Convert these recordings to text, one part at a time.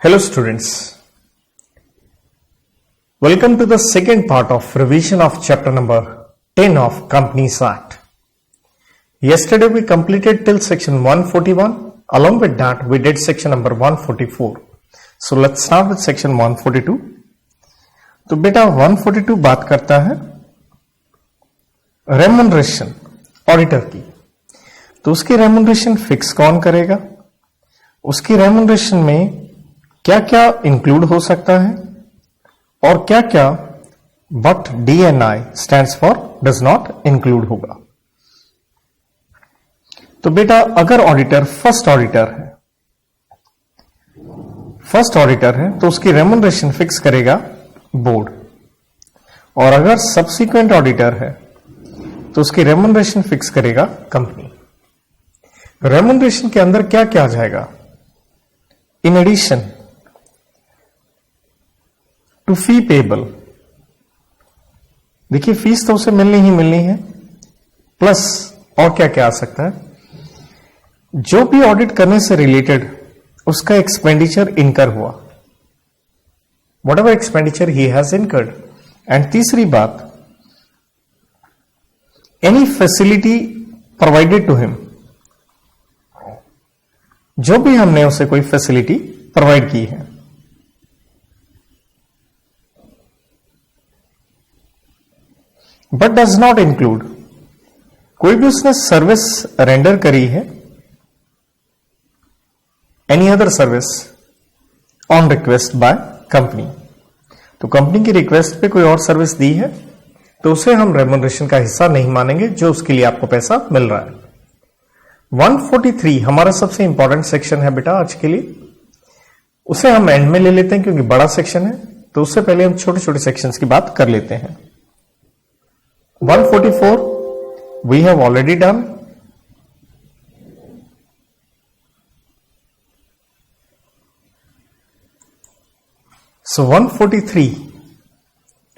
Hello students, welcome to the second part of revision of chapter number 10 of Companies Act. Yesterday we completed till section 141, along with that we did section number 144. So let's start with section 142. तो बेटा 142 बात करता है remuneration auditor की। तो उसकी remuneration fix कौन करेगा, उसकी रेम्यूनरेशन में क्या क्या इंक्लूड हो सकता है और क्या क्या what DNI stands for does not include होगा। तो बेटा अगर ऑडिटर फर्स्ट ऑडिटर है तो उसकी रेम्यूनरेशन फिक्स करेगा बोर्ड, और अगर सब्सिक्वेंट ऑडिटर है तो उसकी रेम्यूनरेशन फिक्स करेगा कंपनी। रेम्यूनरेशन के अंदर क्या क्या आ जाएगा, in addition to fee payable, देखिए फीस तो उसे मिलनी ही मिलनी है, प्लस और क्या क्या आ सकता है, जो भी ऑडिट करने से रिलेटेड उसका एक्सपेंडिचर इनकर हुआ, whatever expenditure he has incurred. And तीसरी बात, any facility provided to him, जो भी हमने उसे कोई फैसिलिटी प्रोवाइड की है। बट डज नॉट इंक्लूड, कोई भी उसने सर्विस रेंडर करी है, any other service on request by company, तो कंपनी की रिक्वेस्ट पे कोई और सर्विस दी है तो उसे हम रेम्यूनरेशन का हिस्सा नहीं मानेंगे, जो उसके लिए आपको पैसा मिल रहा है। 143 हमारा सबसे इंपॉर्टेंट सेक्शन है बेटा आज के लिए, उसे हम एंड में ले लेते हैं क्योंकि बड़ा सेक्शन है, तो उससे पहले हम छोटे छोटे सेक्शंस की बात कर लेते हैं। 144 we have already done. So 143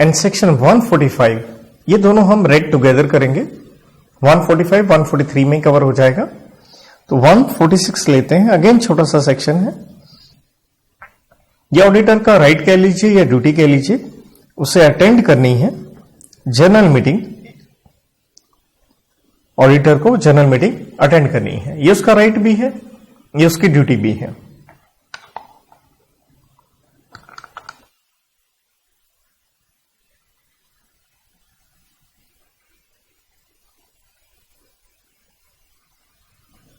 and section 145 ये दोनों हम रेड टुगेदर करेंगे। 145 143 में कवर हो जाएगा। तो 146 लेते हैं, अगेन छोटा सा सेक्शन है। ये ऑडिटर का राइट कह लीजिए या ड्यूटी कह लीजिए, उसे अटेंड करनी है जनरल मीटिंग, ऑडिटर को जनरल मीटिंग अटेंड करनी है। ये उसका राइट भी है, ये उसकी ड्यूटी भी है।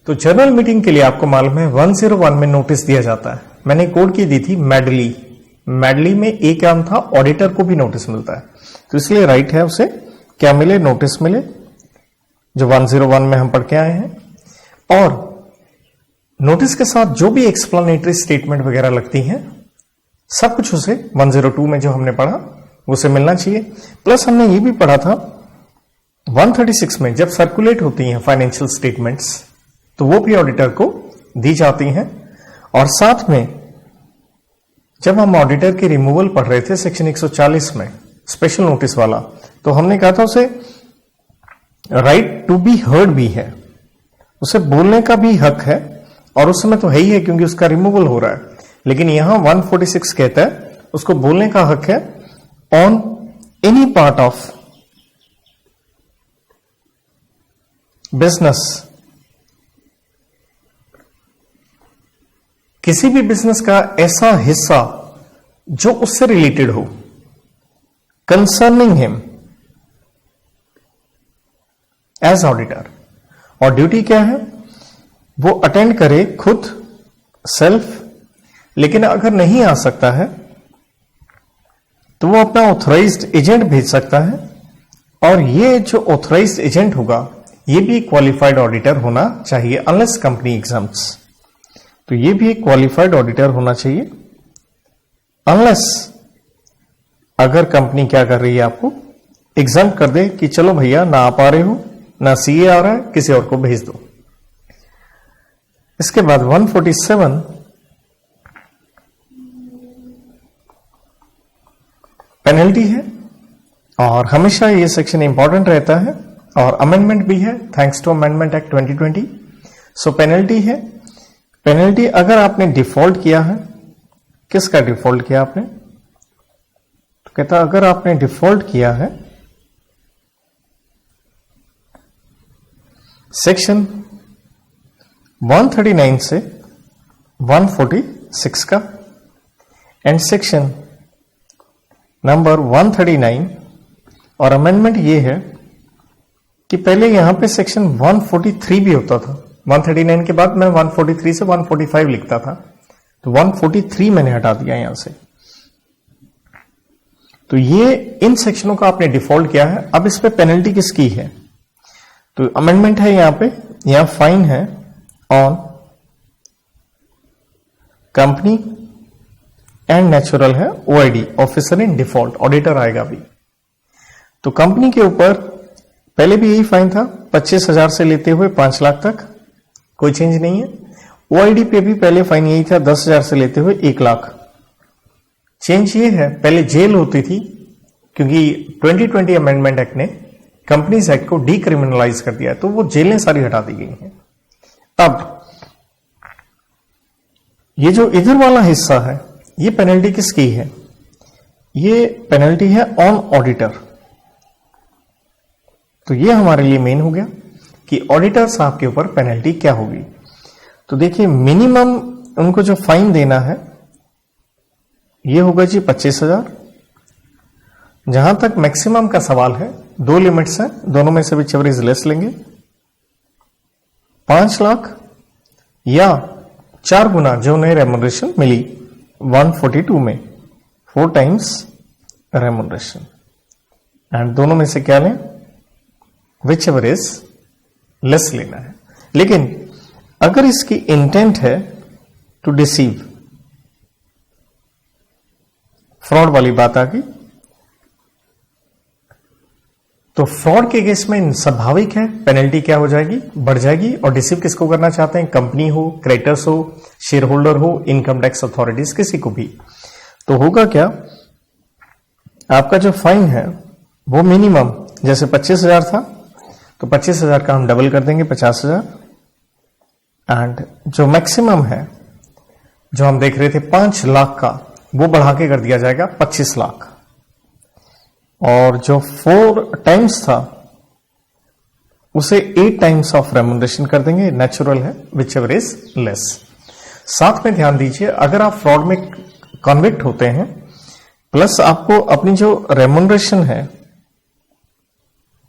तो जनरल मीटिंग के लिए आपको मालूम है 101 में नोटिस दिया जाता है। मैंने कोड की दी थी मैडली में एक काम था, ऑडिटर को भी नोटिस मिलता है, तो इसलिए राइट है उसे क्या मिले, नोटिस मिले, जो 101 में हम पढ़ के आए हैं। और नोटिस के साथ जो भी एक्सप्लेनेटरी स्टेटमेंट वगैरह लगती हैं, सब कुछ उसे 102 में जो हमने पढ़ा उसे मिलना चाहिए। प्लस हमने ये भी पढ़ा था 136 में जब सर्कुलेट होती हैं फाइनेंशियल स्टेटमेंट्स, तो वो भी ऑडिटर को दी जाती हैं। और साथ में जब हम ऑडिटर की रिमूवल पढ़ रहे थे सेक्शन 140 में स्पेशल नोटिस वाला, तो हमने कहा था उसे राइट टू बी हर्ड भी है, उसे बोलने का भी हक है, और उस समय तो है ही है क्योंकि उसका रिमूवल हो रहा है। लेकिन यहां 146 कहता है उसको बोलने का हक है on any part of business, किसी भी बिजनेस का ऐसा हिस्सा जो उससे रिलेटेड हो, कंसर्निंग हिम एज ऑडिटर। और ड्यूटी क्या है, वो अटेंड करे खुद सेल्फ, लेकिन अगर नहीं आ सकता है तो वो अपना ऑथराइज्ड एजेंट भेज सकता है, और ये जो ऑथराइज्ड एजेंट होगा ये भी क्वालिफाइड ऑडिटर होना चाहिए, अनलेस कंपनी एग्जाम्स। तो ये भी एक क्वालिफाइड ऑडिटर होना चाहिए, अनलेस अगर कंपनी क्या कर रही है, आपको एग्जाम कर दे कि चलो भैया ना आ पा रहे हो, ना सीए आ रहा है, किसी और को भेज दो। इसके बाद 147 पेनल्टी है, और हमेशा ये सेक्शन इंपॉर्टेंट रहता है, और अमेंडमेंट भी है thanks to amendment act 2020। So penalty है, पेनल्टी अगर आपने डिफॉल्ट किया है किसका डिफॉल्ट किया आपने? तो कहता अगर आपने डिफॉल्ट किया है सेक्शन 139 से 146 का एंड सेक्शन नंबर 139, और अमेंडमेंट ये है कि पहले यहां पे सेक्शन 143 भी होता था। 139 के बाद मैं 143 से 145 लिखता था, तो 143 मैंने हटा दिया यहां से। तो ये इन सेक्शनों का आपने डिफॉल्ट किया है। अब इस पे पेनल्टी किसकी है? तो अमेंडमेंट है यहां पे, यहां फाइन है ऑन कंपनी एंड नेचुरल है ओआईडी, ऑफिसर इन डिफॉल्ट, ऑडिटर आएगा भी। तो कंपनी के ऊपर पहले भी यही फाइन था, 25,000 से लेते हुए 5 लाख तक, कोई चेंज नहीं है। ओआईडी पे भी पहले फाइन यही था, 10,000 से लेते हुए 1 लाख। चेंज ये है, पहले जेल होती थी, क्योंकि 2020 अमेंडमेंट एक्ट ने कंपनीज एक्ट को डीक्रिमिनलाइज कर दिया है, तो वो जेलें सारी हटा दी गई हैं। अब ये जो इधर वाला हिस्सा है, ये पेनल्टी किसकी है? ये पेनल्टी है ऑन ऑडिटर। तो ये हमारे लिए मेन हो गया कि ऑडिटर साहब के ऊपर पेनल्टी क्या होगी। तो देखिए मिनिमम उनको जो फाइन देना है ये होगा जी 25,000। जहां तक मैक्सिमम का सवाल है, 2 लिमिट्स हैं, दोनों में से विच एवर इज लेस लेंगे, 5 लाख या 4 गुना जो उन्हें रेमुनरेशन मिली 142 में, 4 टाइम्स रेमुनरेशन, एंड दोनों में से क्या लें? विच एवर इज लेस लेना है। लेकिन अगर इसकी इंटेंट है टू डिसीव, फ्रॉड वाली बात आ गई, तो फ्रॉड के केस में स्वाभाविक है पेनल्टी क्या हो जाएगी? बढ़ जाएगी। और डिसीव किसको करना चाहते हैं? कंपनी हो, क्रेडिटर्स हो, शेयर होल्डर हो, इनकम टैक्स अथॉरिटीज, किसी को भी। तो होगा क्या, आपका जो फाइन है वो मिनिमम जैसे 25,000 था, तो 25,000 का हम डबल कर देंगे 50,000, एंड जो मैक्सिमम है जो हम देख रहे थे 5 लाख का, वो बढ़ा के कर दिया जाएगा 25 लाख, और जो 4 टाइम्स था उसे 8 टाइम्स ऑफ रेमुनरेशन कर देंगे, नेचुरल है, विच एवर इज लेस। साथ में ध्यान दीजिए, अगर आप फ्रॉड में कन्विक्ट होते हैं, प्लस आपको अपनी जो रेमुनरेशन है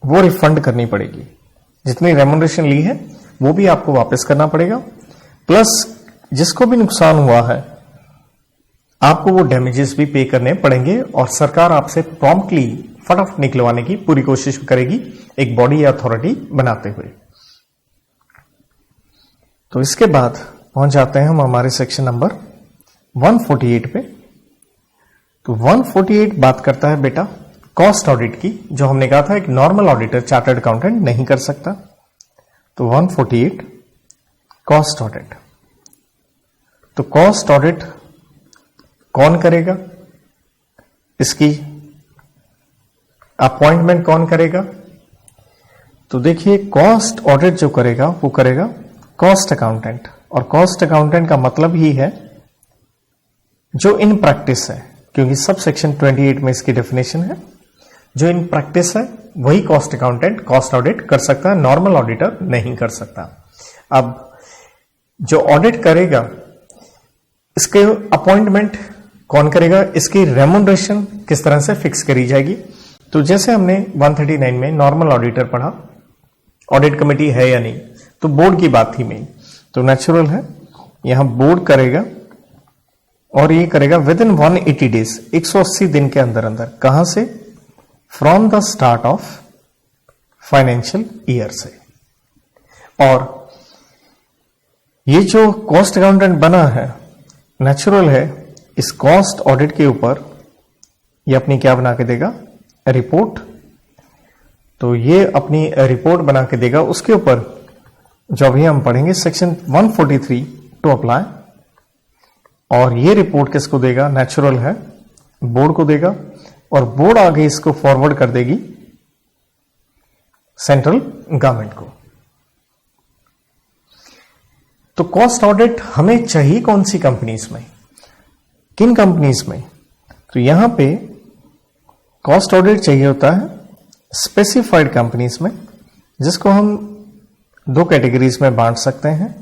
वो रिफंड करनी पड़ेगी, जितनी रेमुनरेशन ली है वो भी आपको वापस करना पड़ेगा, प्लस जिसको भी नुकसान हुआ है आपको वो डैमेजेस भी पे करने पड़ेंगे, और सरकार आपसे प्रॉम्प्टली फटाफट निकलवाने की पूरी कोशिश करेगी एक बॉडी या अथॉरिटी बनाते हुए। तो इसके बाद पहुंच जाते हैं हम हमारे सेक्शन नंबर 148 पे। तो 148 बात करता है बेटा कॉस्ट ऑडिट की, जो हमने कहा था एक नॉर्मल ऑडिटर, चार्टर्ड अकाउंटेंट नहीं कर सकता। तो 148 कॉस्ट ऑडिट। तो कॉस्ट ऑडिट कौन करेगा? इसकी अपॉइंटमेंट कौन करेगा? तो देखिए कॉस्ट ऑडिट जो करेगा वो करेगा कॉस्ट अकाउंटेंट, और कॉस्ट अकाउंटेंट का मतलब ही है जो इन प्रैक्टिस है, क्योंकि सब सेक्शन 28 में इसकी डेफिनेशन है, जो इन प्रैक्टिस है वही कॉस्ट अकाउंटेंट कॉस्ट ऑडिट कर सकता है, नॉर्मल ऑडिटर नहीं कर सकता। अब जो ऑडिट करेगा इसके अपॉइंटमेंट कौन करेगा, इसकी रेमुनरेशन किस तरह से फिक्स करी जाएगी। तो जैसे हमने 139 में नॉर्मल ऑडिटर पढ़ा, ऑडिट कमेटी है या नहीं, तो बोर्ड की बात थी मेन, तो नेचुरल है यहां बोर्ड करेगा, और ये करेगा विद इन 180 डेज, 180 दिन के अंदर अंदर। कहां से? From the start of financial year से। और ये जो कॉस्ट अकाउंटेंट बना है नेचुरल है, इस कॉस्ट ऑडिट के ऊपर ये अपनी क्या बना के देगा? रिपोर्ट। तो ये अपनी रिपोर्ट बना के देगा, उसके ऊपर जो अभी हम पढ़ेंगे सेक्शन 143 टू अप्लाई, और ये रिपोर्ट किसको देगा? नेचुरल है बोर्ड को देगा, और बोर्ड आगे इसको फॉरवर्ड कर देगी सेंट्रल गवर्नमेंट को। तो कॉस्ट ऑडिट हमें चाहिए कौन सी कंपनीज में? किन कंपनीज में? तो यहां पे कॉस्ट ऑडिट चाहिए होता है स्पेसिफाइड कंपनीज में, जिसको हम दो कैटेगरीज में बांट सकते हैं।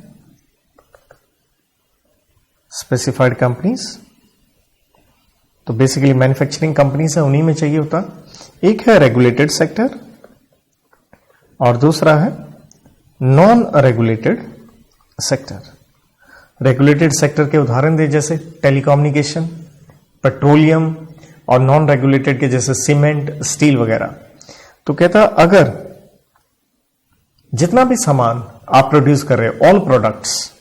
स्पेसिफाइड कंपनीज तो बेसिकली मैन्युफैक्चरिंग कंपनीज है, उन्हीं में चाहिए होता। एक है रेगुलेटेड सेक्टर और दूसरा है non regulated sector. Regulated sector के उदाहरण दे जैसे टेलीकम्युनिकेशन, पेट्रोलियम, और नॉन रेगुलेटेड के जैसे सीमेंट, स्टील वगैरह। तो कहता अगर जितना भी सामान आप प्रोड्यूस कर रहे हो, ऑल प्रोडक्ट्स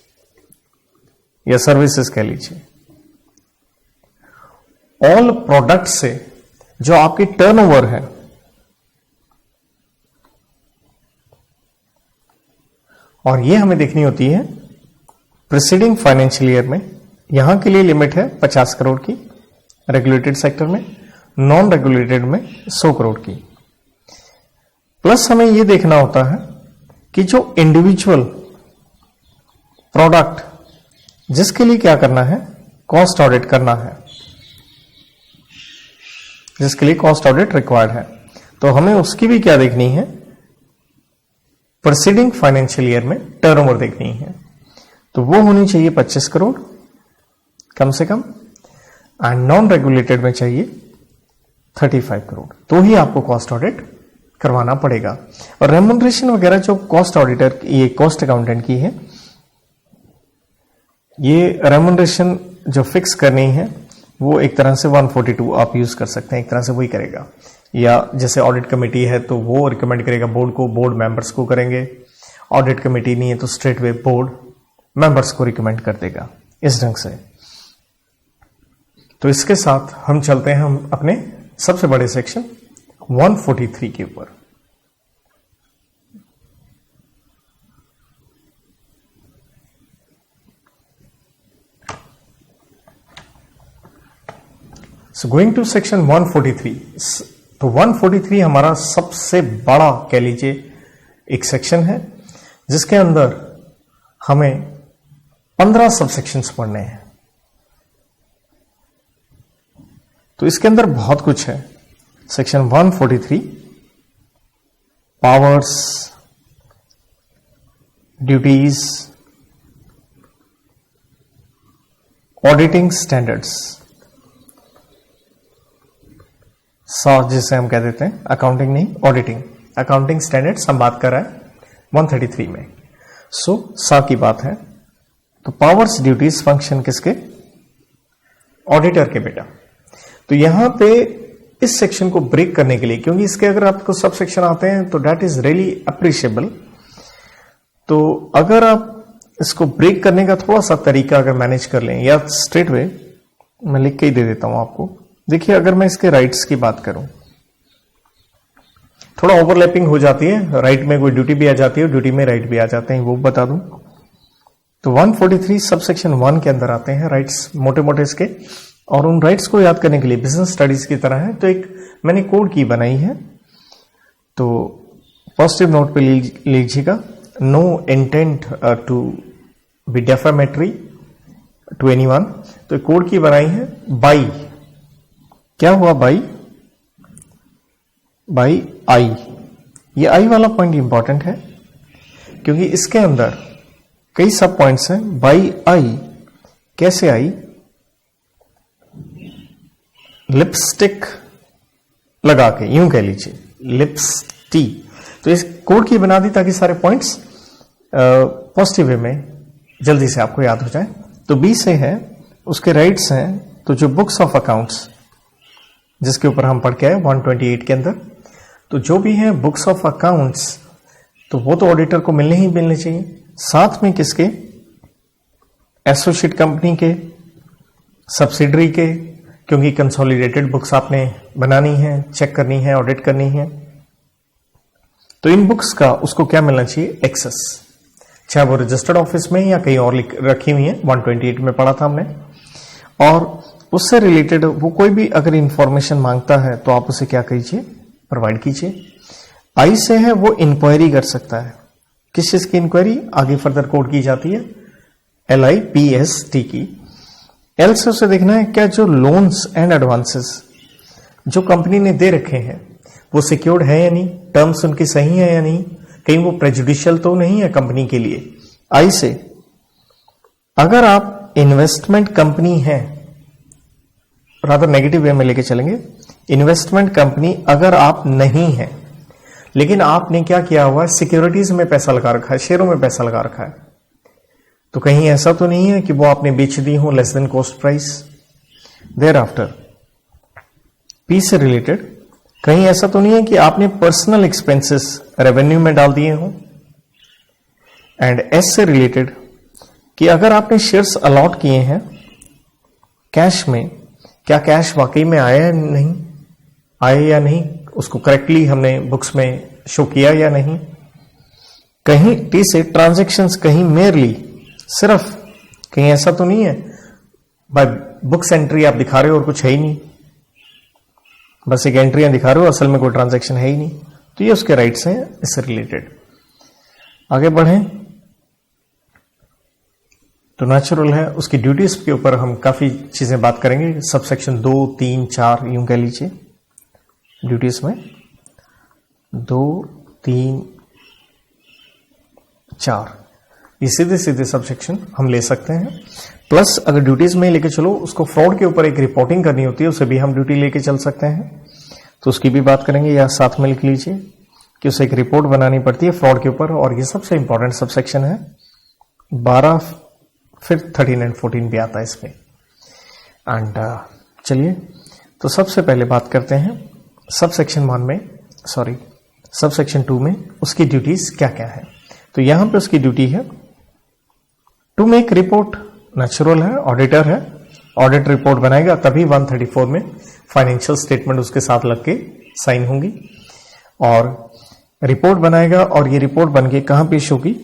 या सर्विसेज कह लीजिए, ऑल प्रोडक्ट से जो आपकी टर्नओवर है और ये हमें देखनी होती है प्रीसीडिंग फाइनेंशियल ईयर में। यहां के लिए लिमिट है 50 करोड़ की रेगुलेटेड सेक्टर में, नॉन रेगुलेटेड में 100 करोड़ की। प्लस हमें यह देखना होता है कि जो इंडिविजुअल प्रोडक्ट जिसके लिए क्या करना है, कॉस्ट ऑडिट करना है, जिसके लिए कॉस्ट ऑडिट रिक्वायर्ड है, तो हमें उसकी भी क्या देखनी है, प्रीसीडिंग फाइनेंशियल ईयर में टर्नओवर देखनी है। तो वो होनी चाहिए 25 करोड़ कम से कम, एंड नॉन रेगुलेटेड में चाहिए 35 करोड़। तो ही आपको कॉस्ट ऑडिट करवाना पड़ेगा। और रेम्यूनरेशन वगैरह जो कॉस्ट ऑडिटर, ये कॉस्ट अकाउंटेंट की है, ये रेम्यूनरेशन जो फिक्स करनी है वो एक तरह से 142 आप यूज कर सकते हैं, एक तरह से वही करेगा। या जैसे ऑडिट कमेटी है तो वो रिकमेंड करेगा बोर्ड को, बोर्ड मेंबर्स को करेंगे। ऑडिट कमेटी नहीं है तो स्ट्रेट वे बोर्ड मेंबर्स को रिकमेंड कर देगा, इस ढंग से। तो इसके साथ हम चलते हैं हम अपने सबसे बड़े सेक्शन 143 के ऊपर। So going to section 143। तो 143 हमारा सबसे बड़ा कह लीजिए एक सेक्शन है, जिसके अंदर हमें 15 सबसेक्शंस पढ़ने हैं। तो इसके अंदर बहुत कुछ है। Section 143 powers, duties, auditing standards, जिसे हम कह देते हैं अकाउंटिंग नहीं ऑडिटिंग, अकाउंटिंग स्टैंडर्ड्स हम बात कर रहे हैं 133 में। सा की बात है। तो पावर्स, ड्यूटीज, फंक्शन किसके, ऑडिटर के बेटा। तो यहां पे इस सेक्शन को ब्रेक करने के लिए, क्योंकि इसके अगर आपको सब सेक्शन आते हैं तो दैट इज रियली अप्रिशिएबल। तो अगर आप इसको ब्रेक करने का थोड़ा सा तरीका अगर मैनेज कर लें, या स्ट्रेट वे मैं लिख के ही दे देता हूं आपको। देखिए अगर मैं इसके राइट्स की बात करूं, थोड़ा ओवरलैपिंग हो जाती है, राइट में कोई ड्यूटी भी आ जाती है, ड्यूटी में राइट भी आ जाते हैं, वो बता दूं। तो 143 सबसेक्शन 1 के अंदर आते हैं राइट्स मोटे मोटे इसके, और उन राइट्स को याद करने के लिए बिजनेस स्टडीज की तरह है। तो एक मैंने कोड की बनाई है, तो पॉजिटिव नोट पे लीजिएगा। No intent to be defamatory to anyone. तो कोड की बनाई है बाई, क्या हुआ बाई आई। ये आई वाला पॉइंट इंपॉर्टेंट है, क्योंकि इसके अंदर कई सब पॉइंट्स हैं। बाई आई कैसे आई, लिपस्टिक लगा के, यूं कह लीजिए लिपस्टी। तो इस कोड की बना दी ताकि सारे पॉइंट्स पॉजिटिव वे में जल्दी से आपको याद हो जाए। तो बी से है, उसके राइट्स हैं। तो जो बुक्स ऑफ अकाउंट्स जिसके ऊपर हम पढ़ के आए 128 के अंदर, तो जो भी है बुक्स ऑफ अकाउंट्स, तो वो तो ऑडिटर को मिलने ही मिलने चाहिए। साथ में किसके, एसोसिएट कंपनी के, सब्सिडरी के, क्योंकि कंसोलिडेटेड बुक्स आपने बनानी है, चेक करनी है, ऑडिट करनी है। तो इन बुक्स का उसको क्या मिलना चाहिए, एक्सेस, चाहे वो रजिस्टर्ड ऑफिस में या कहीं और रखी हुई है। 128 में पढ़ा था हमने। और उससे रिलेटेड वो कोई भी अगर इंफॉर्मेशन मांगता है तो आप उसे क्या कीजिए, प्रोवाइड कीजिए। आई से है वो इंक्वायरी कर सकता है। किस चीज की इंक्वायरी, आगे फर्दर कोड की जाती है LIPST की। एल से उसे देखना है क्या जो लोन्स एंड एडवांसेस जो कंपनी ने दे रखे हैं वो सिक्योर्ड है या नहीं, टर्म्स उनकी सही है या नहीं, कहीं वो प्रेजुडिशियल तो नहीं है कंपनी के लिए। आई से अगर आप इन्वेस्टमेंट कंपनी है, रादर नेगेटिव वे में लेके चलेंगे, इन्वेस्टमेंट कंपनी अगर आप नहीं है लेकिन आपने क्या किया हुआ है, सिक्योरिटीज में पैसा लगा रखा है, शेयरों में पैसा लगा रखा है, तो कहीं ऐसा तो नहीं है कि वो आपने बेच दी हो less than cost price. Thereafter per se related कहीं ऐसा तो नहीं है कि आपने पर्सनल एक्सपेंसेस रेवेन्यू में डाल दिए हो। एंड एस से रिलेटेड कि अगर आपने शेयर्स अलॉट किए हैं कैश में, क्या कैश वाकई में आया नहीं, आए या नहीं, उसको करेक्टली हमने बुक्स में शो किया या नहीं। कहीं टी से ट्रांजैक्शंस कहीं मेयरली सिर्फ कहीं ऐसा तो नहीं है बाय बुक्स एंट्री आप दिखा रहे हो और कुछ है ही नहीं, बस एक एंट्रियां दिखा रहे हो, असल में कोई ट्रांजैक्शन है ही नहीं, तो ये उसके राइट्स हैं इससे रिलेटेड। आगे बढ़ें तो नेचुरल है, उसकी ड्यूटीज के ऊपर हम काफी चीजें बात करेंगे, सब सेक्शन 2, 3, 4 यूं कह लीजिए। ड्यूटीज में 2, 3, 4 ये सीधे सीधे सब सेक्शन हम ले सकते हैं। प्लस अगर ड्यूटीज में लेके चलो, उसको फ्रॉड के ऊपर एक रिपोर्टिंग करनी होती है, उसे भी हम ड्यूटी लेके चल सकते हैं, तो उसकी भी बात करेंगे। या साथ में लिख लीजिए कि उसे एक रिपोर्ट बनानी पड़ती है फ्रॉड के ऊपर, और ये सबसे इंपॉर्टेंट सब सेक्शन है 12, फिर 13 एंड 14 भी आता है इसमें। एंड चलिए तो सबसे पहले बात करते हैं सब सेक्शन 1 में, सॉरी सब सेक्शन 2 में उसकी ड्यूटीज क्या क्या है। तो यहां पे उसकी ड्यूटी है टू मेक रिपोर्ट, नेचुरल है, ऑडिटर है, ऑडिट रिपोर्ट बनाएगा, तभी 134 में फाइनेंशियल स्टेटमेंट उसके साथ लग के साइन होंगी, और रिपोर्ट बनाएगा, और ये रिपोर्ट बन के कहां पेश होगी,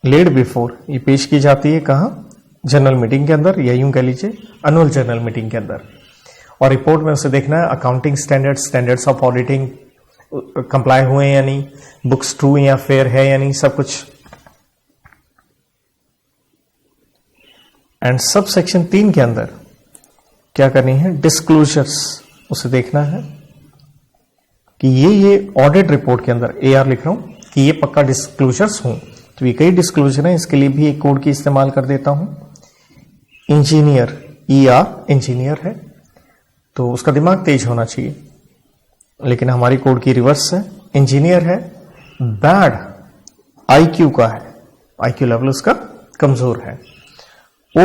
लेड बिफोर, ये पेश की जाती है कहां, जनरल मीटिंग के अंदर, या यूं कह लीजिए एनुअल जनरल मीटिंग के अंदर। और रिपोर्ट में उसे देखना है accounting standards of auditing comply हुए या नहीं, बुक्स ट्रू या फेयर है या नहीं, सब कुछ। एंड सब सेक्शन 3 के अंदर क्या करनी है, डिस्क्लोजर्स, उसे देखना है कि ये ऑडिट रिपोर्ट के अंदर AR लिख रहा हूं कि ये पक्का डिस्क्लोजर्स हों। तो ये कई डिस्क्लोजर है, इसके लिए भी एक कोड की इस्तेमाल कर देता हूं। इंजीनियर, ER इंजीनियर है, तो उसका दिमाग तेज होना चाहिए, लेकिन हमारी कोड की रिवर्स है, इंजीनियर है, बैड IQ का है, IQ लेवल उसका कमजोर है। ओ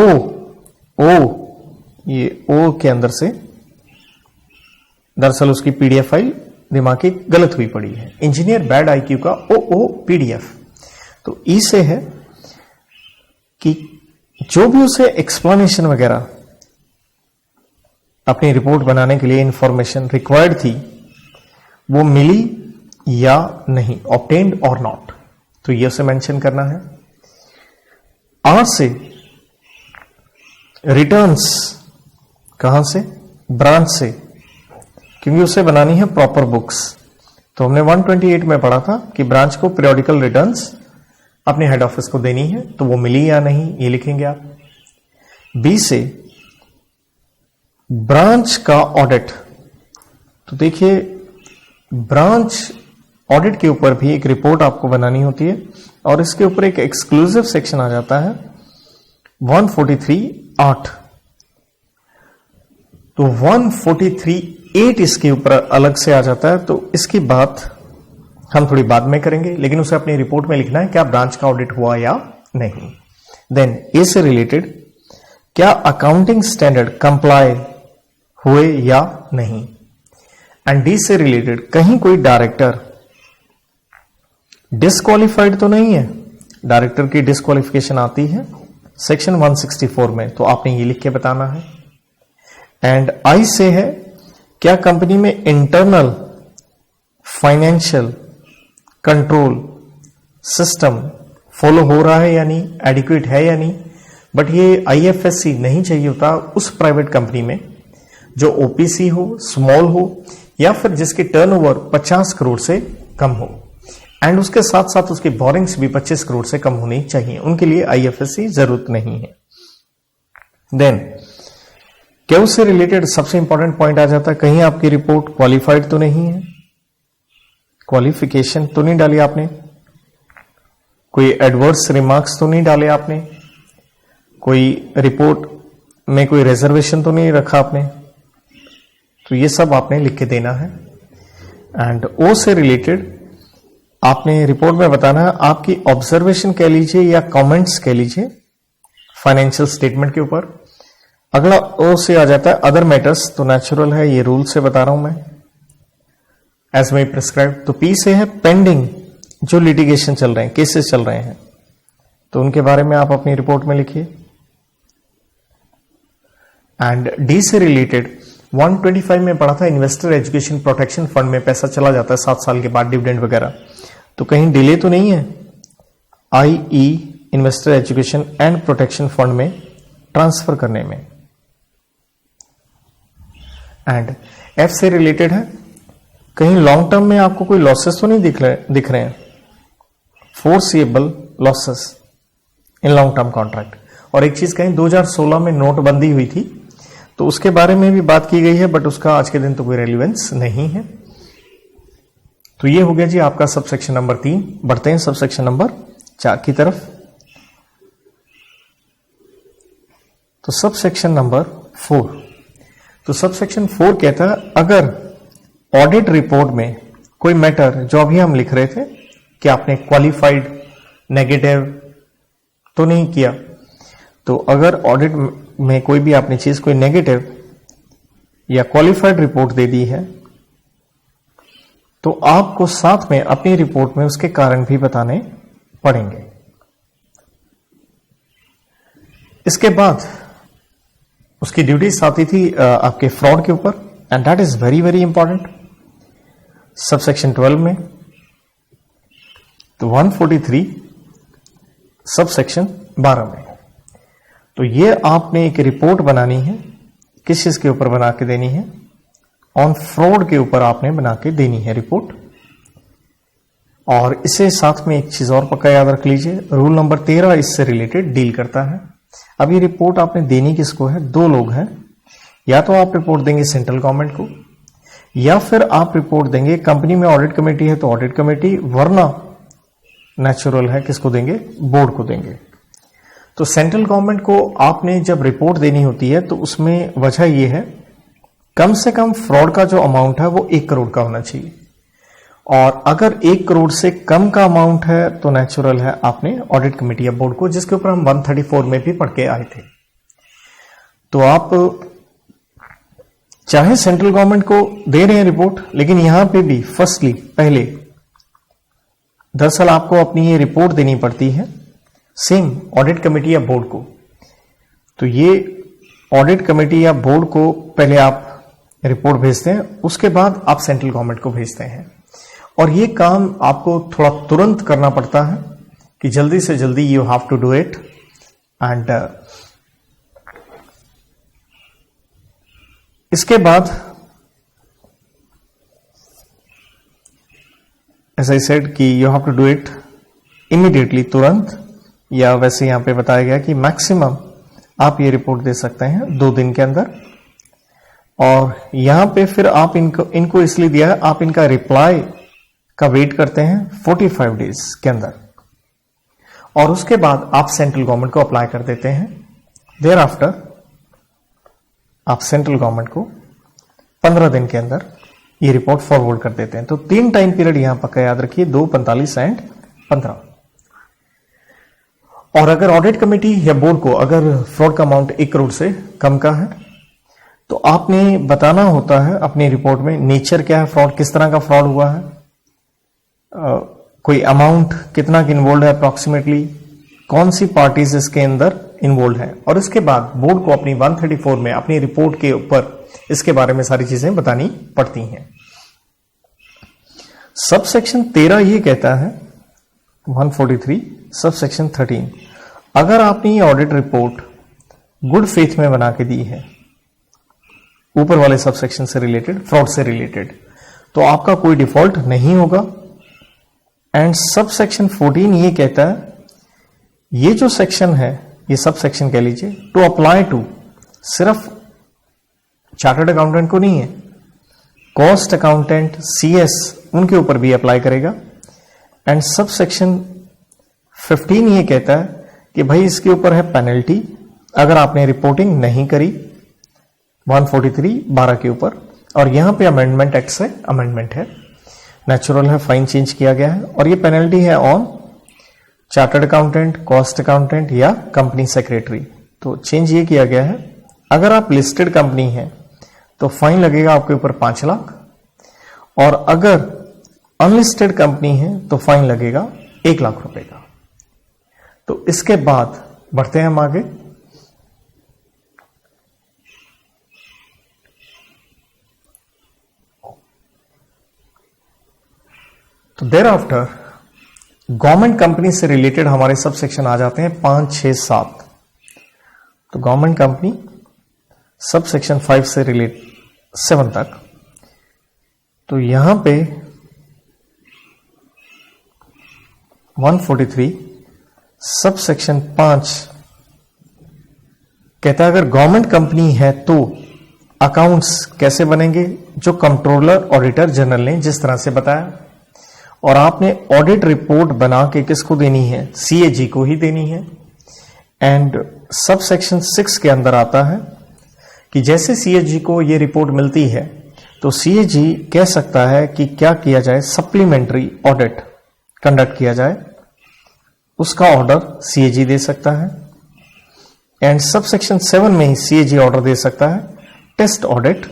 ये O के अंदर से दरअसल उसकी PDF फाइल दिमाग की गलत हुई पड़ी है, इंजीनियर बैड IQ का O PDF। तो ई से है कि जो भी उसे एक्सप्लेनेशन वगैरह अपनी रिपोर्ट बनाने के लिए इंफॉर्मेशन रिक्वायर्ड थी वो मिली या नहीं, ऑब्टेन्ड और नॉट, तो ये उसे मेंशन करना है। आर से रिटर्न्स, कहां से, ब्रांच से, क्योंकि उसे बनानी है प्रॉपर बुक्स। तो हमने 128 में पढ़ा था कि ब्रांच को पीरियोडिकल रिटर्न्स अपने हेड ऑफिस को देनी है, तो वो मिली या नहीं ये लिखेंगे आप। बी से ब्रांच का ऑडिट, तो देखिए ब्रांच ऑडिट के ऊपर भी एक रिपोर्ट आपको बनानी होती है, और इसके ऊपर एक एक्सक्लूसिव सेक्शन आ जाता है 143(8). तो 143(8) इसके ऊपर अलग से आ जाता है, तो इसकी बात हम थोड़ी बाद में करेंगे, लेकिन उसे अपनी रिपोर्ट में लिखना है क्या ब्रांच का ऑडिट हुआ या नहीं। देन ए से रिलेटेड क्या अकाउंटिंग स्टैंडर्ड कंप्लाई हुए या नहीं। एंड डी से रिलेटेड कहीं कोई डायरेक्टर डिस्क्वालिफाइड तो नहीं है, डायरेक्टर की डिस्क्वालिफिकेशन आती है सेक्शन 164 में, तो आपने ये लिख के बताना है। एंड आई से है क्या कंपनी में internal financial control system follow हो रहा है या नहीं, एडिक्वेट है या नहीं। बट ये IFSC नहीं चाहिए होता उस प्राइवेट कंपनी में जो OPC हो, स्मॉल हो, या फिर जिसकी टर्नओवर 50 करोड़ से कम हो, एंड उसके साथ साथ उसकी बोरिंग्स भी 25 करोड़ से कम होनी चाहिए, उनके लिए IFSC जरूरत नहीं है। देन क्या उससे रिलेटेड सबसे इंपॉर्टेंट पॉइंट आ जाता है, कहीं आपकी रिपोर्ट क्वालिफाइड तो नहीं है, क्वालिफिकेशन तो नहीं डाली आपने, कोई एडवर्स रिमार्क्स तो नहीं डाले आपने, कोई रिपोर्ट में कोई रिजर्वेशन तो नहीं रखा आपने, तो ये सब आपने लिख के देना है। एंड ओ से रिलेटेड आपने रिपोर्ट में बताना है आपकी ऑब्जर्वेशन कह लीजिए या कमेंट्स कह लीजिए फाइनेंशियल स्टेटमेंट के ऊपर। अगला ओ से आ जाता है अदर मैटर्स, तो नेचुरल है, ये रूल से बता रहा हूं मैं, एज मे प्रिस्क्राइब। तो पी से है पेंडिंग, जो लिटिगेशन चल रहे हैं, केसेस चल रहे हैं, तो उनके बारे में आप अपनी रिपोर्ट में लिखिए। एंड डी से रिलेटेड 125 में पढ़ा था इन्वेस्टर एजुकेशन प्रोटेक्शन फंड में पैसा चला जाता है 7 साल के बाद डिविडेंड वगैरह, तो कहीं डिले तो नहीं है IE investor education and protection fund में ट्रांसफर करने में। एंड एफ से रिलेटेड है कहीं लॉन्ग टर्म में आपको कोई लॉसेस तो नहीं दिख रहे हैं, foreseeable losses in long term contract. और एक चीज कहीं 2016 में नोटबंदी हुई थी, तो उसके बारे में भी बात की गई है, बट उसका आज के दिन तो कोई रेलिवेंस नहीं है। तो ये हो गया जी आपका सबसेक्शन नंबर 3। बढ़ते हैं सबसेक्शन नंबर 4 की तरफ। तो सबसेक्शन नंबर 4, तो सबसेक्शन 4 कहता है अगर ऑडिट रिपोर्ट में कोई मैटर, जो अभी हम लिख रहे थे कि आपने क्वालिफाइड नेगेटिव तो नहीं किया, तो अगर ऑडिट में कोई भी आपने चीज कोई नेगेटिव या क्वालिफाइड रिपोर्ट दे दी है, तो आपको साथ में अपनी रिपोर्ट में उसके कारण भी बताने पड़ेंगे। इसके बाद उसकी ड्यूटीज आती थी आपके फ्रॉड के ऊपर, and that is very very important. Subsection 12 में तो 143 सबसेक्शन 12 में, तो ये आपने एक रिपोर्ट बनानी है, किस चीज के ऊपर बना के देनी है, ऑन फ्रॉड के ऊपर आपने बना के देनी है रिपोर्ट। और इसे साथ में एक चीज और पक्का याद रख लीजिए, रूल नंबर 13 इससे रिलेटेड डील करता है। अब ये रिपोर्ट आपने देनी किसको है, 2 लोग हैं, या तो आप रिपोर्ट देंगे सेंट्रल गवर्नमेंट को, या फिर आप रिपोर्ट देंगे, कंपनी में ऑडिट कमेटी है तो ऑडिट कमेटी, वरना नेचुरल है किसको देंगे, बोर्ड को देंगे। तो सेंट्रल गवर्नमेंट को आपने जब रिपोर्ट देनी होती है तो उसमें वजह यह है कम से कम फ्रॉड का जो अमाउंट है वो 1 करोड़ का होना चाहिए, और अगर 1 करोड़ से कम का अमाउंट है तो नेचुरल है आपने ऑडिट कमेटी या बोर्ड को, जिसके ऊपर हम 134 में भी पढ़ के आए थे। तो आप चाहे सेंट्रल गवर्नमेंट को दे रहे हैं रिपोर्ट, लेकिन यहां पे भी फर्स्टली पहले दरअसल आपको अपनी ये रिपोर्ट देनी पड़ती है सेम ऑडिट कमेटी या बोर्ड को। तो ये ऑडिट कमेटी या बोर्ड को पहले आप रिपोर्ट भेजते हैं, उसके बाद आप सेंट्रल गवर्नमेंट को भेजते हैं, और ये काम आपको थोड़ा तुरंत करना पड़ता है कि जल्दी से जल्दी you have to do it. And इसके बाद एज आई सेड कि you have to do it immediately, तुरंत, या वैसे यहां पे बताया गया कि मैक्सिमम आप ये रिपोर्ट दे सकते हैं 2 दिन के अंदर। और यहां पे फिर आप इनको इसलिए दिया है, आप इनका रिप्लाई का वेट करते हैं 45 डेज के अंदर, और उसके बाद आप सेंट्रल गवर्नमेंट को अप्लाई कर देते हैं। देयर आफ्टर आप सेंट्रल गवर्नमेंट को 15 दिन के अंदर ये रिपोर्ट फॉरवर्ड कर देते हैं। तो 3 टाइम पीरियड यहां पक्का याद रखिए, 2, 45 एंड 15। और अगर ऑडिट कमेटी या बोर्ड को अगर फ्रॉड का अमाउंट 1 करोड़ से कम का है, तो आपने बताना होता है अपनी रिपोर्ट में नेचर क्या है फ्रॉड, किस तरह का फ्रॉड हुआ है, कोई अमाउंट कितना इन्वॉल्व है अप्रोक्सीमेटली, कौन सी पार्टीज इसके अंदर इन्वॉल्व है, और इसके बाद बोर्ड को अपनी 134 में अपनी रिपोर्ट के ऊपर इसके बारे में सारी चीजें बतानी पड़ती हैं। सबसेक्शन 13 ये कहता है 143 सबसेक्शन 13, अगर आपने ये ऑडिट रिपोर्ट गुड फेथ में बना के दी है ऊपर वाले सबसेक्शन से रिलेटेड, फ्रॉड से रिलेटेड, तो आपका कोई डिफॉल्ट नहीं होगा। एंड सबसेक्शन 14 ये कहता है, ये जो सेक्शन है, ये सब सेक्शन कह लीजिए, टू अप्लाई टू, सिर्फ चार्टर्ड अकाउंटेंट को नहीं है, कॉस्ट अकाउंटेंट, CS उनके ऊपर भी अप्लाई करेगा। एंड सब सेक्शन 15 ये कहता है कि भाई इसके ऊपर है पेनल्टी अगर आपने रिपोर्टिंग नहीं करी 143(12) के ऊपर। और यहां पे अमेंडमेंट एक्ट से अमेंडमेंट है, नेचुरल है, फाइन चेंज किया गया है। और ये पेनल्टी है on chartered accountant, cost accountant या कंपनी सेक्रेटरी। तो चेंज ये किया गया है, अगर आप लिस्टेड कंपनी है तो फाइन लगेगा आपके ऊपर 5 लाख, और अगर अनलिस्टेड कंपनी है तो फाइन लगेगा 1 लाख रुपए का। तो इसके बाद बढ़ते हैं हम आगे। तो देयर आफ्टर गवर्नमेंट कंपनी से रिलेटेड हमारे सब सेक्शन आ जाते हैं 5, 6, 7। तो गवर्नमेंट कंपनी सब सेक्शन 5 से रिलेट 7 तक। तो यहां पे 143 सब सेक्शन 5 कहता है अगर गवर्नमेंट कंपनी है तो अकाउंट्स कैसे बनेंगे, जो कंट्रोलर ऑडिटर जनरल ने जिस तरह से बताया। और आपने ऑडिट रिपोर्ट बना के किसको देनी है, CAG को ही देनी है। एंड सब सेक्शन 6 के अंदर आता है कि जैसे CAG को ये रिपोर्ट मिलती है तो CAG कह सकता है कि क्या किया जाए, सप्लीमेंट्री ऑडिट कंडक्ट किया जाए, उसका ऑर्डर CAG दे सकता है। एंड सब सेक्शन 7 में ही CAG ऑर्डर दे सकता है टेस्ट ऑडिट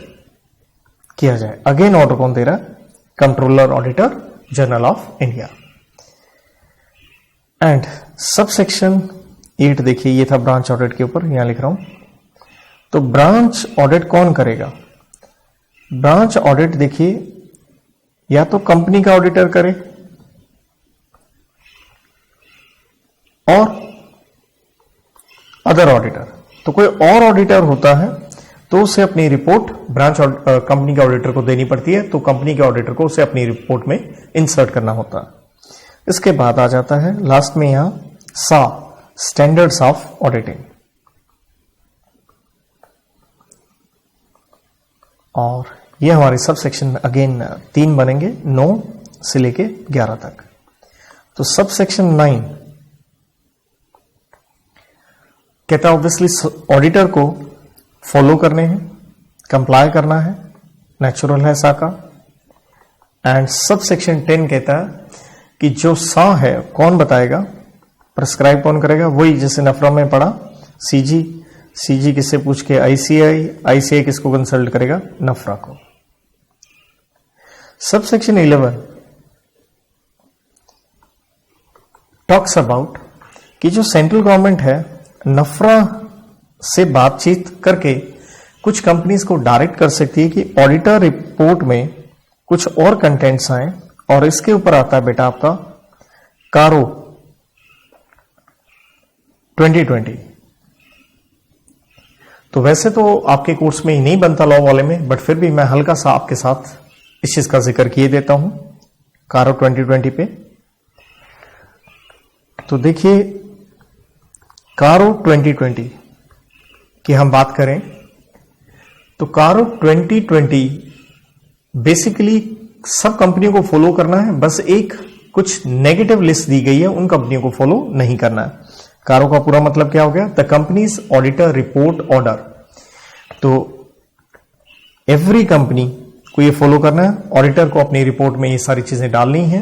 किया जाए। अगेन ऑर्डर कौन दे रहा है, controller auditor general of India. And sub section 8 देखिए, ये था ब्रांच ऑडिट के ऊपर, यहां लिख रहा हूं। तो ब्रांच ऑडिट कौन करेगा, ब्रांच ऑडिट देखिए या तो कंपनी का ऑडिटर करे और अदर ऑडिटर। तो कोई और ऑडिटर होता है तो उसे अपनी रिपोर्ट ब्रांच कंपनी के ऑडिटर को देनी पड़ती है, तो कंपनी के ऑडिटर को उसे अपनी रिपोर्ट में इंसर्ट करना होता है। इसके बाद आ जाता है लास्ट में यहां स्टैंडर्ड्स ऑफ ऑडिटिंग। और ये हमारे सब सेक्शन में अगेन 3 बनेंगे, 9 से लेके 11 तक। तो सब सेक्शन 9 कहता है ऑब्वियसली ऑडिटर को फॉलो करने हैं, कंप्लाई करना है, नेचुरल है सा का। एंड सब सेक्शन 10 कहता है कि जो सा है कौन बताएगा, प्रिस्क्राइब कौन करेगा, वही जैसे नफरा में पढ़ा सीजी किससे पूछ के आईसीआई किसको कंसल्ट करेगा, नफरा को। सब सेक्शन 11 टॉक्स अबाउट कि जो सेंट्रल गवर्नमेंट है नफरा से बातचीत करके कुछ कंपनीज को डायरेक्ट कर सकती है कि ऑडिटर रिपोर्ट में कुछ और कंटेंट्स आए। और इसके ऊपर आता है बेटा आपका कारो 2020। तो वैसे तो आपके कोर्स में ही नहीं बनता लॉ वाले में, बट फिर भी मैं हल्का सा आपके साथ इस चीज का जिक्र किए देता हूं कारो 2020 पे। तो देखिए कारो 2020 की हम बात करें तो कारो 2020 बेसिकली सब कंपनियों को फॉलो करना है, बस एक कुछ नेगेटिव लिस्ट दी गई है, उन कंपनियों को फॉलो नहीं करना है। कारो का पूरा मतलब क्या हो गया, the companies auditor report order. तो एवरी कंपनी को ये फॉलो करना है, ऑडिटर को अपनी रिपोर्ट में ये सारी चीजें डालनी है।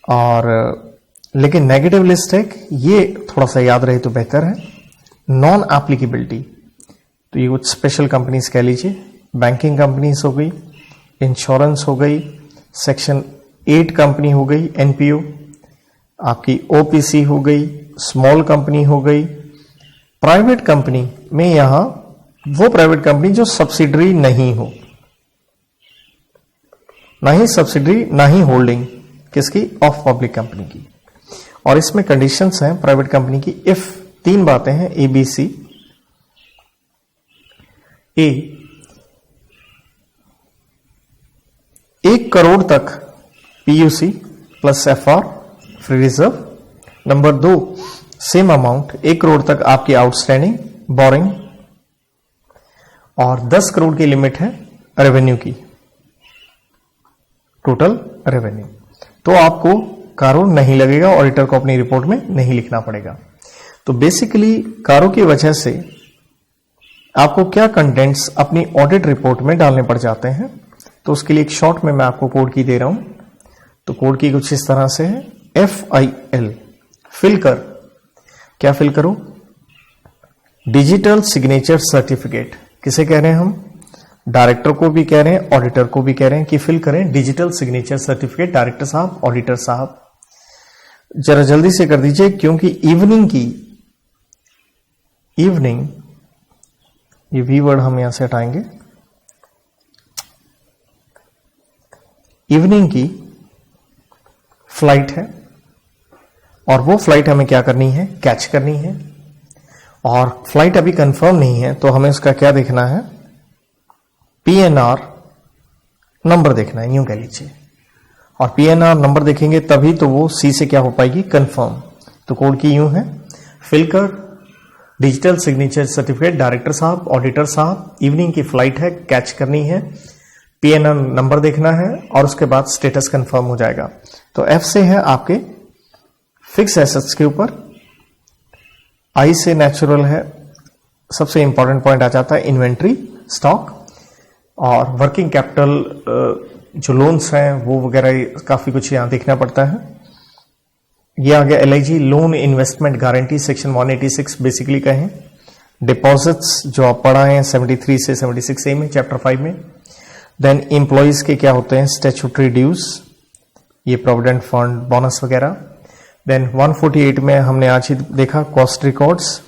और लेकिन नेगेटिव लिस्ट है, ये थोड़ा सा याद रहे तो बेहतर है। नॉन एप्लीकेबिलिटी, तो ये कुछ स्पेशल कंपनीज कह लीजिए, बैंकिंग कंपनीज हो गई, इंश्योरेंस हो गई, सेक्शन 8 कंपनी हो गई, एनपीओ, आपकी ओपीसी हो गई, स्मॉल कंपनी हो गई। प्राइवेट कंपनी में यहां वो प्राइवेट कंपनी जो सब्सिडरी नहीं हो, ना ही सब्सिडरी ना ही होल्डिंग किसकी, ऑफ पब्लिक कंपनी की। और इसमें कंडीशंस हैं प्राइवेट कंपनी की, इफ 3 बातें हैं ABC। ए 1 करोड़ तक PUC plus FR free reserve. Number 2 same amount 1 crore तक आपकी आउटस्टैंडिंग बोरिंग। और 10 करोड़ की लिमिट है रेवेन्यू की, टोटल रेवेन्यू। तो आपको कारो नहीं लगेगा, ऑडिटर को अपनी रिपोर्ट में नहीं लिखना पड़ेगा। तो बेसिकली कारो की वजह से आपको क्या कंटेंट्स अपनी ऑडिट रिपोर्ट में डालने पड़ जाते हैं, तो उसके लिए एक शॉर्ट में मैं आपको कोड की दे रहा हूं। तो कोड की कुछ इस तरह से है, FIL फिल कर, क्या फिल करो, डिजिटल सिग्नेचर सर्टिफिकेट। किसे कह रहे हैं हम, डायरेक्टर को भी कह रहे हैं, ऑडिटर को भी कह रहे हैं कि फिल करें डिजिटल सिग्नेचर सर्टिफिकेट। डायरेक्टर साहब, ऑडिटर साहब जरा जल्दी से कर दीजिए, क्योंकि इवनिंग, ये वी वर्ड हम यहां से हटाएंगे, इवनिंग की फ्लाइट है और वो फ्लाइट हमें क्या करनी है, कैच करनी है। और फ्लाइट अभी कंफर्म नहीं है, तो हमें उसका क्या देखना है, PNR नंबर देखना है, यूं कह लीजिए। और PNR नंबर देखेंगे तभी तो वो C से क्या हो पाएगी, कंफर्म। तो कोड की यूं है, फिल कर डिजिटल सिग्नेचर सर्टिफिकेट, डायरेक्टर साहब, ऑडिटर साहब, इवनिंग की फ्लाइट है, कैच करनी है, PNR नंबर देखना है और उसके बाद स्टेटस कंफर्म हो जाएगा। तो F से है आपके फिक्स एसेट्स के ऊपर, I से नेचुरल है, सबसे इंपॉर्टेंट पॉइंट आ जाता है इन्वेंट्री, स्टॉक, और वर्किंग कैपिटल जो लोन्स हैं वो वगैरह काफी कुछ यहां देखना पड़ता है। ये आ गया LIG, loan investment guarantee, section 186 basically कहें। डिपॉजिट्स जो आप पढ़ाए हैं 73 से 76A में, चैप्टर 5 में। देन एम्प्लॉइज के क्या होते हैं, स्टैट्यूटरी ड्यूज, ये प्रोविडेंट फंड, बोनस वगैरह। देन 148 में हमने आज ही देखा कॉस्ट रिकॉर्ड्स।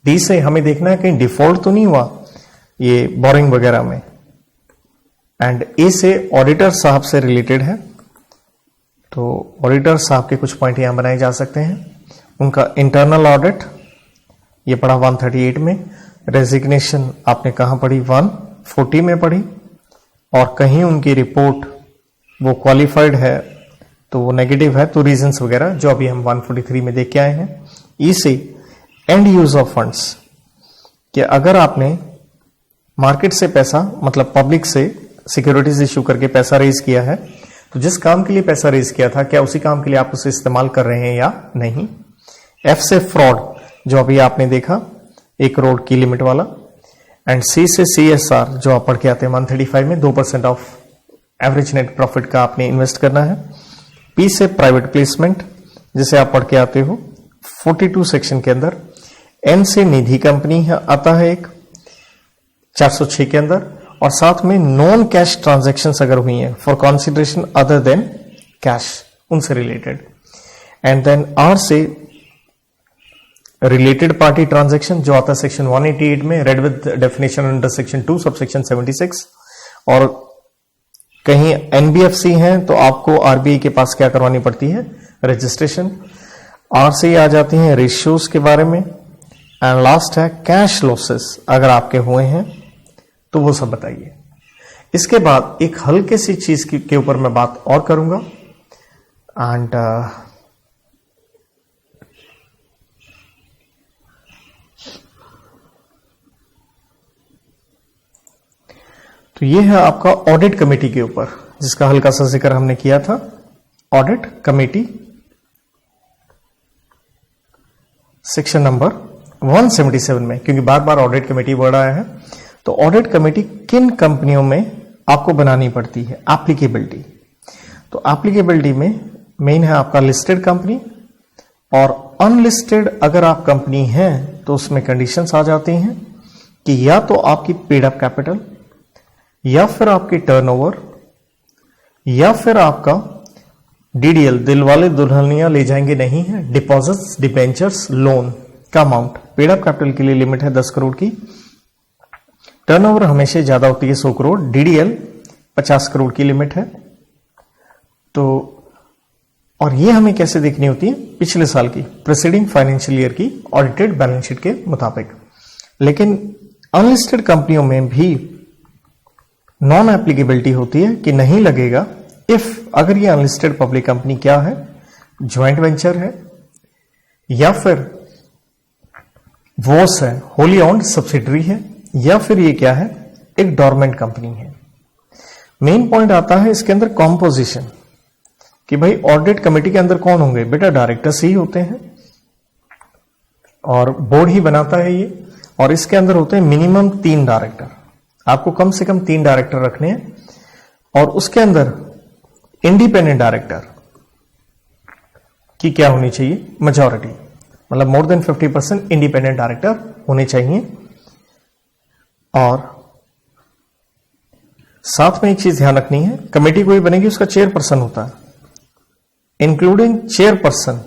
डी से हमें देखना है कहीं डिफॉल्ट तो नहीं हुआ ये बोरिंग वगैरह में। एंड ए से ऑडिटर साहब से रिलेटेड है, तो ऑडिटर साहब के कुछ पॉइंट यहां बनाए जा सकते हैं। उनका इंटरनल ऑडिट ये पढ़ा 138 में। रेजिग्नेशन आपने कहां पढ़ी, 140 में पढ़ी। और कहीं उनकी रिपोर्ट वो क्वालिफाइड है तो वो नेगेटिव है, तो रीजंस वगैरह जो अभी हम 143 में देख के आए हैं। ई से एंड यूज ऑफ फंड्स, कि अगर आपने मार्केट से पैसा, मतलब पब्लिक से सिक्योरिटीज इश्यू करके पैसा रेज किया है, तो जिस काम के लिए पैसा रेज किया था क्या उसी काम के लिए आप उसे इस्तेमाल कर रहे हैं या नहीं। F से फ्रॉड, जो अभी आपने देखा 1 करोड़ की लिमिट वाला। एंड C से CSR, जो आप पढ़ के आते हैं 135 में, 2% ऑफ एवरेज नेट प्रॉफिट का आपने इन्वेस्ट करना है। P से प्राइवेट प्लेसमेंट, जिसे आप पढ़ के आते हो 42 सेक्शन के अंदर। N से निधि कंपनी है, आता है एक 406 के अंदर। और साथ में नॉन कैश ट्रांजैक्शंस अगर हुई हैं for consideration other than cash, उनसे रिलेटेड। एंड देन R से रिलेटेड पार्टी ट्रांजैक्शन, जो आता है सेक्शन 188 में, read with definition under section 2 sub section 76। और कहीं NBFC हैं तो आपको RBI के पास क्या करवानी पड़ती है, रजिस्ट्रेशन। R से ही आ जाती हैं रेशियोज के बारे में। एंड लास्ट है कैश लॉसेस, अगर आपके हुए हैं तो वो सब बताइए। इसके बाद एक हल्के सी चीज के ऊपर मैं बात और करूंगा। एंड तो ये है आपका ऑडिट कमेटी के ऊपर, जिसका हल्का सा जिक्र हमने किया था। ऑडिट कमेटी सेक्शन नंबर 177 में, क्योंकि बार बार ऑडिट कमेटी वर्ड आया है। तो ऑडिट कमेटी किन कंपनियों में आपको बनानी पड़ती है, एप्लीकेबिलिटी। तो एप्लीकेबिलिटी में मेन है आपका लिस्टेड कंपनी, और अनलिस्टेड अगर आप कंपनी है तो उसमें कंडीशंस आ जाती हैं कि या तो आपकी पेड अप कैपिटल, या फिर आपकी टर्नओवर, या फिर आपका DDL, दिल वाले दुल्हनिया ले जाएंगे नहीं है, डिपॉजिट्स, डिबेंचर्स, लोन का अमाउंट। पेड अप कैपिटल के लिए लिमिट है 10 करोड़ की, टर्नओवर हमेशा ज्यादा होती है 100 करोड़, DDL 50 करोड़ की लिमिट है। तो और ये हमें कैसे देखनी होती है, पिछले साल की प्रीसीडिंग फाइनेंशियल ईयर की ऑडिटेड बैलेंस शीट के मुताबिक। लेकिन अनलिस्टेड कंपनियों में भी नॉन एप्लीकेबिलिटी होती है कि नहीं लगेगा इफ अगर ये अनलिस्टेड पब्लिक कंपनी क्या है, ज्वाइंट वेंचर है, या फिर वॉस है, होली ओन्ड सब्सिडरी है, या फिर ये क्या है, एक डोरमेंट कंपनी है। मेन पॉइंट आता है इसके अंदर कॉम्पोजिशन, कि भाई ऑडिट कमेटी के अंदर कौन होंगे, बेटा डायरेक्टर्स ही होते हैं और बोर्ड ही बनाता है ये, और इसके अंदर होते हैं मिनिमम 3 डायरेक्टर। आपको कम से कम 3 डायरेक्टर रखने हैं, और उसके अंदर इंडिपेंडेंट डायरेक्टर की क्या होनी चाहिए, मेजॉरिटी, मतलब मोर देन 50% इंडिपेंडेंट डायरेक्टर होने चाहिए। और साथ में एक चीज ध्यान रखनी है, कमेटी कोई बनेगी उसका चेयरपर्सन होता है, including chairperson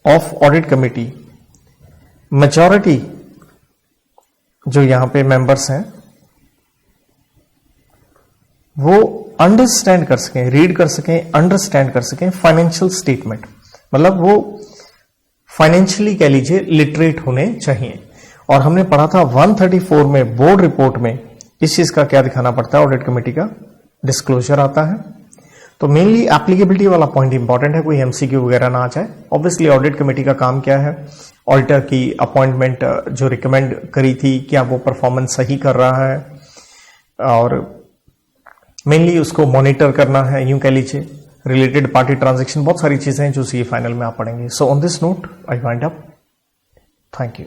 of audit committee, majority जो यहां पे मेंबर्स हैं वो अंडरस्टैंड कर सकें, रीड कर सकें, अंडरस्टैंड कर सकें फाइनेंशियल स्टेटमेंट, मतलब वो फाइनेंशियली कह लीजिए लिटरेट होने चाहिए। और हमने पढ़ा था 134 में बोर्ड रिपोर्ट में इस चीज का क्या दिखाना पड़ता है, ऑडिट कमेटी का डिस्क्लोजर आता है। तो मेनली एप्लीकेबिलिटी वाला पॉइंट इंपॉर्टेंट है, कोई एमसीक्यू वगैरह ना आ जाए। ऑब्वियसली ऑडिट कमेटी का काम क्या है, ऑडिटर की अपॉइंटमेंट जो रिकमेंड करी थी क्या वो परफॉर्मेंस सही कर रहा है, और मेनली उसको मॉनिटर करना है, यूं कह लीजिए रिलेटेड पार्टी ट्रांजैक्शन, बहुत सारी चीजें हैं जो सी फाइनल में आप पढ़ेंगे। So on this note I wind up, thank you.